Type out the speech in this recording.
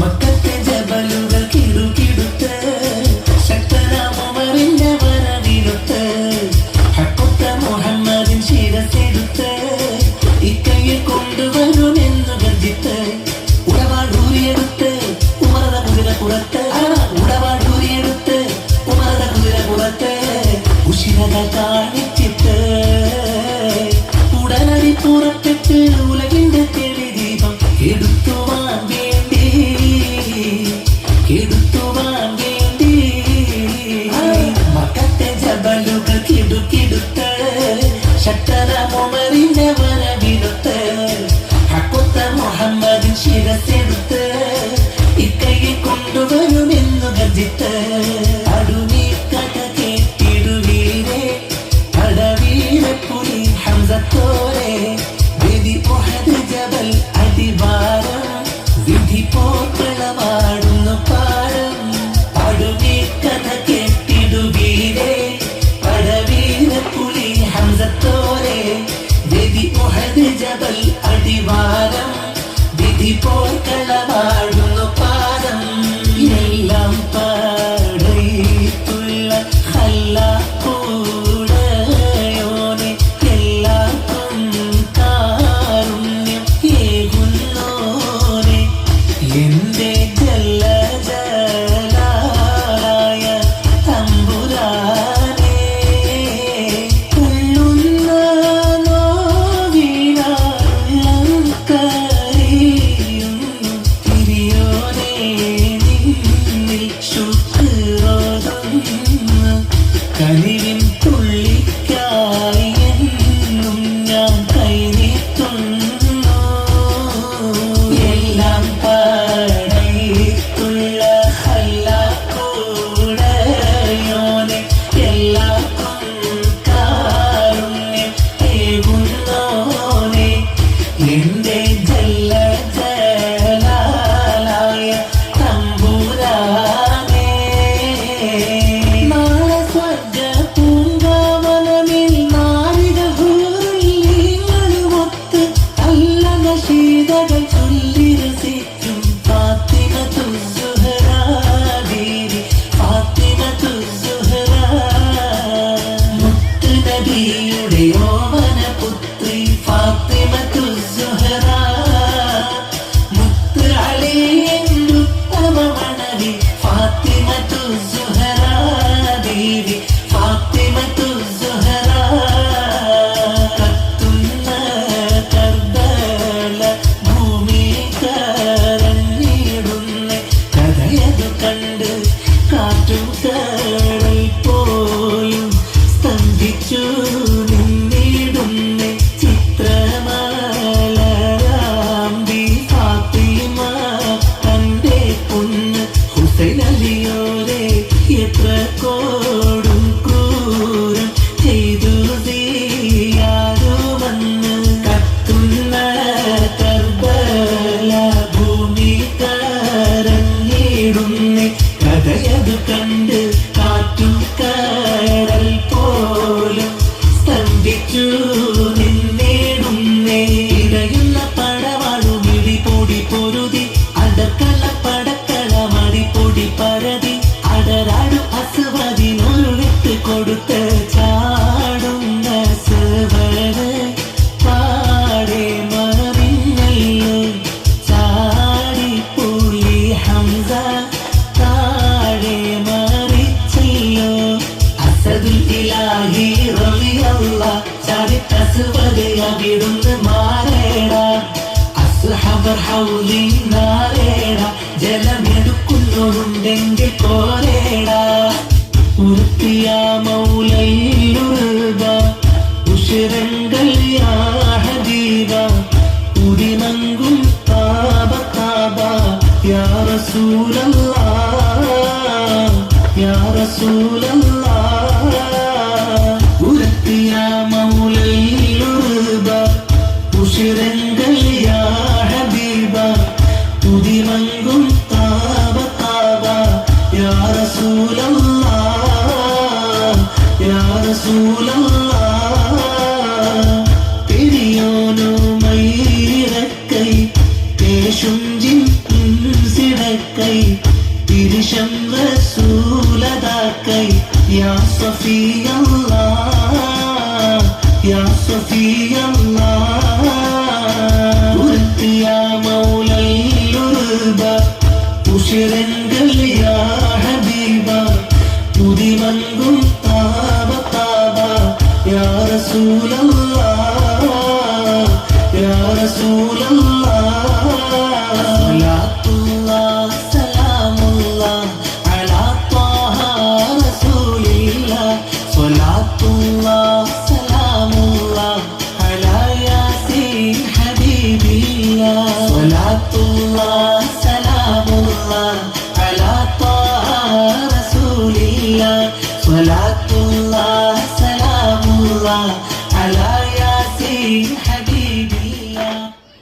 മക്കത്തെ ജബലുകൾ കിടുകിടുത്ത് ശക്തനാം ഉമറിന്റെ വരവിടുത്ത് ഹക്കൊത്ത മുഹമ്മദിൻ ശിരസെടുത്ത് ഇക്കയ്യിൽ കൊണ്ടുവരുമെന്നു ഗർജിത്ത് ഉടവാടൂരിയെടുത്ത് ഉമറത കുതിര പുറത്ത് ഉടവാടൂരിയെടുത്ത് ഉമറത കുതിര പുറത്ത് ഉഷിരത കാണിച്ചിട്ട് ഉടനടി പുറപ്പെട്ട് ഉലകിന്റെ തെളി ദീപം എടുത്തുവാൻ വേണ്ടി മക്കത്തെ ജബലുകൾ കിടുകിടുത്ത് ശക്തനാം ഉമറിന്റെ വരവിടുത്ത് ഹക്കൊത്ത മുഹമ്മദിൻ ശിരസെടുത്ത് ഇക്കയ്യിൽ കൊണ്ടുവരുമെന്നു ഗർജിത്ത് അടുമീ കഥ കേട്ടിടുവീരേ അടവീരപ്പുലി ഹംസത്തോരെ വിധി ഉഹദ് ജബൽ അടിവാരം വിധി പോക്കളമാടുന്നു പാടം അടുമീ കഥ കേട്ടിടുവീരേ അടവീരപ്പുലി ഹംസത്തോരെ വിധി ഉഹദ് ജബൽ അടിവാരം വിധി പോക്കളമാടുന്നു പാടം എല്ലാം പാടയിട്ടുള്ള ഹല്ലാക്കൂടയോനെ എല്ലാവർക്കും കാരുണ്യം ഏകുന്നോനെ എന്റെ ജലജലായ തമ്പുരാനെ കൊള്ളുന്ന നോവിനാളം കരയുന്നു തിരിയോനെ നിന്നിൽ ശുക്രോതുന്നു കനിവിൻ തുള്ളിക്കായി എന്നും ഞാൻ കൈനീട്ടുന്നു എല്ലാം പാടയിട്ടുള്ള ഹല്ലാക്കൂടയോനെ എല്ലാവർക്കും കാരുണ്യം ഏകുന്നോനെ എന്റെ ജലജലായ തമ്പുരാനെ നാളെ സ്വർഗ പൂങ്കാവനമിൽ നാരികളുമൊത്ത് നല്ല നശീതകൾ ചൊല്ലി രസിക്കും ഫാത്തിമത്തു സുഹ്റാ ബീവി ഫാത്തിമത്തു സുഹ്റാ മുത്ത് നബിയുടെ ഓമന പുത്രി ഫാത്തിമത്തു സുഹ്റാ മുത്ത് അലിയുടെ ഉത്തമ മണവി ഫാത്തിമത്തു സുഹ്റാ ബീവി ഫാത്തിമത്തു സുഹ്റാ കത്തുന്ന കർബല ഭൂമി കരഞ്ഞിടുന്ന കഥയതു കണ്ട് കാറ്റും കടൽ പോലും സ്തംഭിച്ചു നിന്നിടുന്ന ചിത്രമാലരാമ്പി ഫാത്തിമ തന്റെ പൊന്ന് ഹുസൈൻ അലിയോരെ എത്ര കോടും ക്രൂരം ചെയ്തു ചെയ്യാറുമെന്ന് കത്തുന്ന കർബല ഭൂമി കരഞ്ഞിടുന്ന കഥയതു കണ്ട് കാറ്റും കടൽ പോലും സ്തംഭിച്ചു നിന്നിടുന്നേ ഇടയുന്ന പടവാളും ഇടിപൊടി പൊരുതി അടക്കല പടക്കള മടിപ്പൊടി പരതി അടരാടു അസുവതിനൊരു വിട്ട് കൊടുത്ത് ചാടുന്ന സവര് പാടെ മറിഞ്ഞല്ലോ ചാടിപ്പുലി ഹംസ താഴെ മറിച്ചല്ലോ അസദുൽ ഇലാഹി റളിയല്ലാഹ് ചാടി അസുവത് അവിടുന്ന് മാറേടാ അസ്ഹബർ ഹൗലി നാരേടാ ജലമെടുക്കുന്നോരുണ്ടെങ്കിൽ കോരേടാ ഉർത്തിയ മൗലയിലുറുബ ഉശിരങ്ങൾ യാ ഹബീബ ഉദിനങ്കും താബ താബ യാ റസൂലല്ലാഹ് യാ റസൂലല്ലാഹ് ഉർത്തിയ മൗലയിലുറുബ ഉശിരങ്ങൾ യാ ഹബീബ ഉദിനങ്കും താബ താബ യാ റസൂലല്ലാഹ് യാ റസൂലല്ലാഹ് പെരിയോനോ മൈരക്കൈ പേശും ജിൻ സിടക്കൈ തിരിശം റസൂലതാക്കൈ യാ സഫിയല്ലാഹ് യാ സഫിയല്ലാഹ് ഉർത്തിയാ മൗലൽ ഉർബ ഉശിരങ്കൽ യാ ഹബീബ ഉദിമങ്കും താബ താബ യാ റസൂലല്ലാഹ് യാ റസൂലല്ലാഹ് സലാത്തുല്ലാഹ് സലാമുല്ലാഹ് അലാ ത്വാഹ റസൂലില്ലാഹ് സലാത്തുല്ലാഹ് സലാമുല്ലാഹ് അലാ യാസീൻ ഹബീബില്ലാഹ് സലാത്തുല്ലാഹ്